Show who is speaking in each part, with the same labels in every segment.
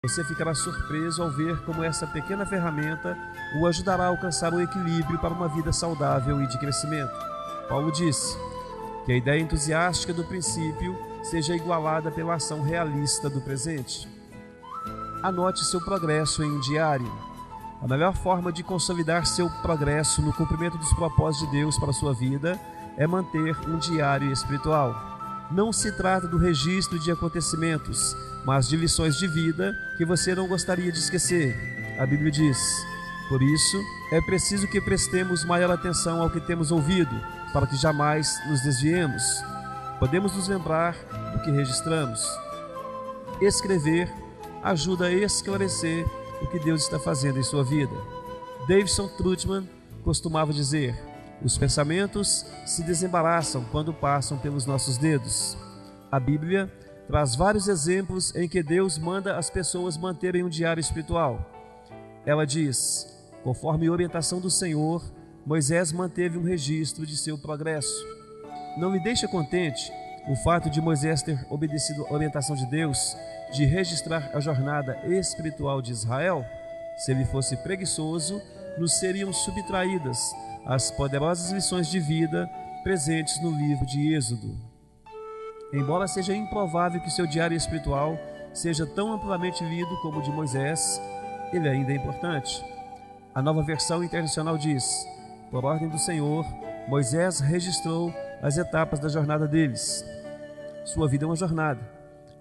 Speaker 1: Você ficará surpreso ao ver como essa pequena ferramenta o ajudará a alcançar o equilíbrio para uma vida saudável e de crescimento. Paulo disse que a ideia entusiástica do princípio seja igualada pela ação realista do presente. Anote seu progresso em um diário. A melhor forma de consolidar seu progresso no cumprimento dos propósitos de Deus para a sua vida é manter um diário espiritual. Não se trata do registro de acontecimentos, mas de lições de vida que você não gostaria de esquecer. A Bíblia diz: por isso, é preciso que prestemos maior atenção ao que temos ouvido, para que jamais nos desviemos. Podemos nos lembrar do que registramos. Escrever ajuda a esclarecer o que Deus está fazendo em sua vida. Davidson Trutman costumava dizer: os pensamentos se desembaraçam quando passam pelos nossos dedos. A Bíblia traz vários exemplos em que Deus manda as pessoas manterem um diário espiritual. Ela diz: conforme a orientação do Senhor, Moisés manteve um registro de seu progresso. Não lhe deixa contente o fato de Moisés ter obedecido a orientação de Deus de registrar a jornada espiritual de Israel? Se ele fosse preguiçoso, nos seriam subtraídas as poderosas lições de vida presentes no livro de Êxodo. Embora seja improvável que seu diário espiritual seja tão amplamente lido como o de Moisés, ele ainda é importante. A Nova Versão Internacional diz: por ordem do Senhor, Moisés registrou as etapas da jornada deles. Sua vida é uma jornada,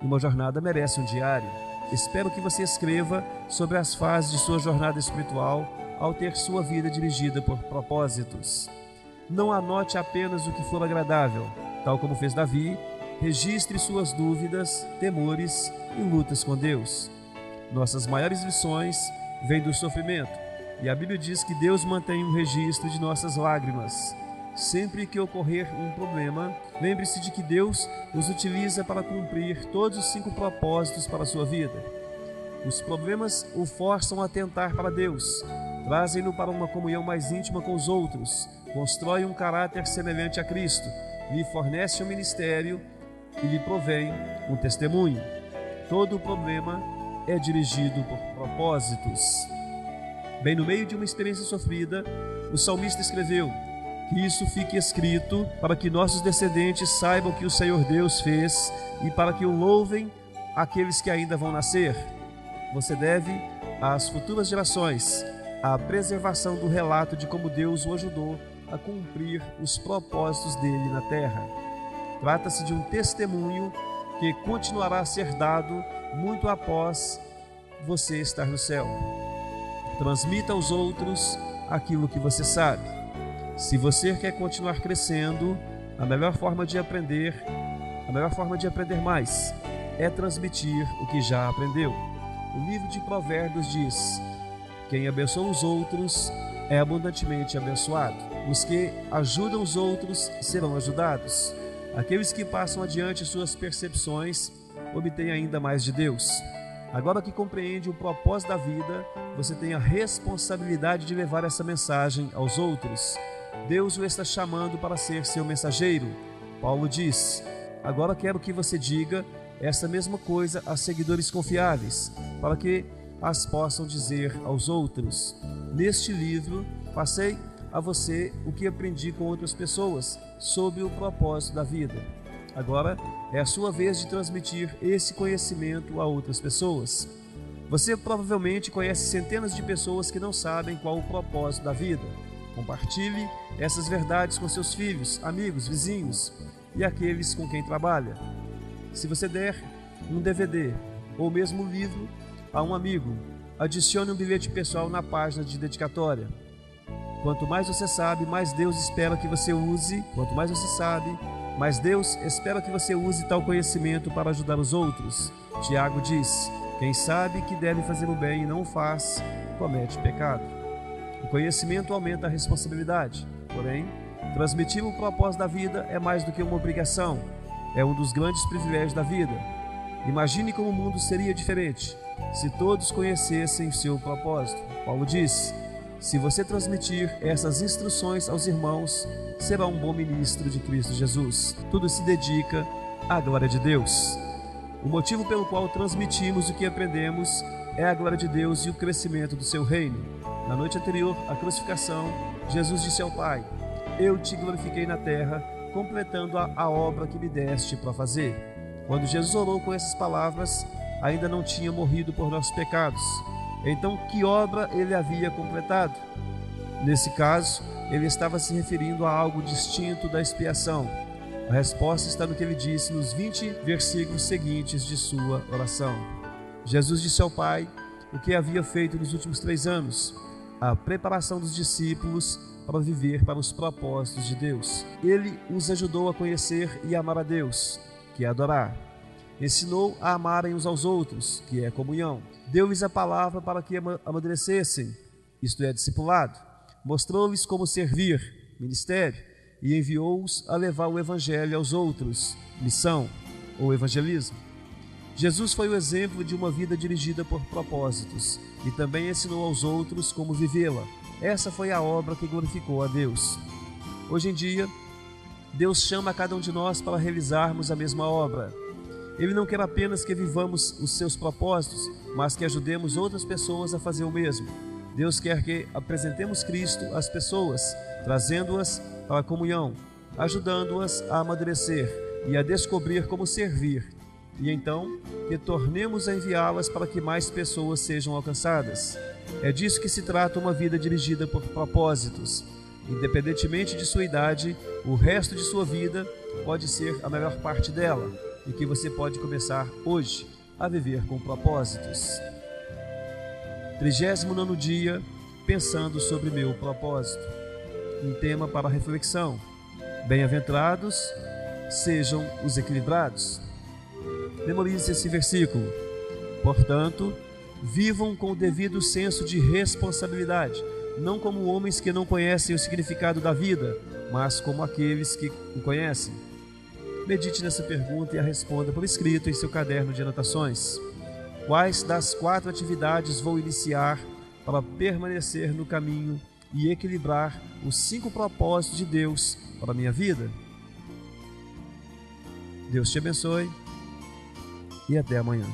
Speaker 1: e uma jornada merece um diário. Espero que você escreva sobre as fases de sua jornada espiritual ao ter sua vida dirigida por propósitos. Não anote apenas o que for agradável, tal como fez Davi. Registre suas dúvidas, temores e lutas com Deus. Nossas maiores lições vêm do sofrimento, e a Bíblia diz que Deus mantém um registro de nossas lágrimas. Sempre que ocorrer um problema, lembre-se de que Deus os utiliza para cumprir todos os 5 propósitos para a sua vida. Os problemas o forçam a atentar para Deus, trazem-no para uma comunhão mais íntima com os outros, constroem um caráter semelhante a Cristo, lhe fornece um ministério e lhe provém um testemunho. Todo o problema é dirigido por propósitos. Bem no meio de uma experiência sofrida, o salmista escreveu: que isso fique escrito para que nossos descendentes saibam que o Senhor Deus fez e para que o louvem aqueles que ainda vão nascer. Você deve às futuras gerações a preservação do relato de como Deus o ajudou a cumprir os propósitos dele na terra. Trata-se de um testemunho que continuará a ser dado muito após você estar no céu. Transmita aos outros aquilo que você sabe. Se você quer continuar crescendo, a melhor forma de aprender mais é transmitir o que já aprendeu. O livro de Provérbios diz: quem abençoa os outros é abundantemente abençoado. Os que ajudam os outros serão ajudados. Aqueles que passam adiante suas percepções obtêm ainda mais de Deus. Agora que compreende o propósito da vida, você tem a responsabilidade de levar essa mensagem aos outros. Deus o está chamando para ser seu mensageiro. Paulo diz: agora quero que você diga essa mesma coisa a seguidores confiáveis, para que as possam dizer aos outros. Neste livro, passei a você o que aprendi com outras pessoas sobre o propósito da vida. Agora é a sua vez de transmitir esse conhecimento a outras pessoas. Você provavelmente conhece centenas de pessoas que não sabem qual o propósito da vida. Compartilhe essas verdades com seus filhos, amigos, vizinhos e aqueles com quem trabalha. Se você der um DVD ou mesmo um livro a um amigo, adicione um bilhete pessoal na página de dedicatória. Quanto mais você sabe, mais Deus espera que você use. Quanto mais você sabe, mais Deus espera que você use tal conhecimento para ajudar os outros. Tiago diz: quem sabe que deve fazer o bem e não o faz, comete pecado. O conhecimento aumenta a responsabilidade. Porém, transmitir o propósito da vida é mais do que uma obrigação. É um dos grandes privilégios da vida. Imagine como o mundo seria diferente se todos conhecessem seu propósito. Paulo diz: se você transmitir essas instruções aos irmãos, será um bom ministro de Cristo Jesus. Tudo se dedica à glória de Deus. O motivo pelo qual transmitimos o que aprendemos é a glória de Deus e o crescimento do seu reino. Na noite anterior à crucificação, Jesus disse ao Pai: Eu te glorifiquei na terra, completando a obra que me deste para fazer. Quando Jesus orou com essas palavras, ainda não tinha morrido por nossos pecados. Então, que obra ele havia completado? Nesse caso, ele estava se referindo a algo distinto da expiação. A resposta está no que ele disse nos 20 versículos seguintes de sua oração. Jesus disse ao Pai o que havia feito nos últimos 3 anos, a preparação dos discípulos para viver para os propósitos de Deus. Ele os ajudou a conhecer e amar a Deus, que é adorar. Ensinou a amarem uns aos outros, que é comunhão. Deu-lhes a palavra para que amadurecessem, isto é, discipulado. Mostrou-lhes como servir, ministério, e enviou-os a levar o evangelho aos outros, missão ou evangelismo. Jesus foi o exemplo de uma vida dirigida por propósitos e também ensinou aos outros como vivê-la. Essa foi a obra que glorificou a Deus. Hoje em dia, Deus chama a cada um de nós para realizarmos a mesma obra. Ele não quer apenas que vivamos os seus propósitos, mas que ajudemos outras pessoas a fazer o mesmo. Deus quer que apresentemos Cristo às pessoas, trazendo-as para a comunhão, ajudando-as a amadurecer e a descobrir como servir, e então que tornemos a enviá-las para que mais pessoas sejam alcançadas. É disso que se trata uma vida dirigida por propósitos. Independentemente de sua idade, o resto de sua vida pode ser a melhor parte dela, e que você pode começar hoje a viver com propósitos. 39º dia, pensando sobre meu propósito. Um tema para reflexão. Bem-aventurados sejam os equilibrados. Memorize esse versículo. Portanto, vivam com o devido senso de responsabilidade, não como homens que não conhecem o significado da vida, mas como aqueles que o conhecem. Medite nessa pergunta e a responda por escrito em seu caderno de anotações. Quais das 4 atividades vou iniciar para permanecer no caminho e equilibrar os 5 propósitos de Deus para a minha vida? Deus te abençoe e até amanhã.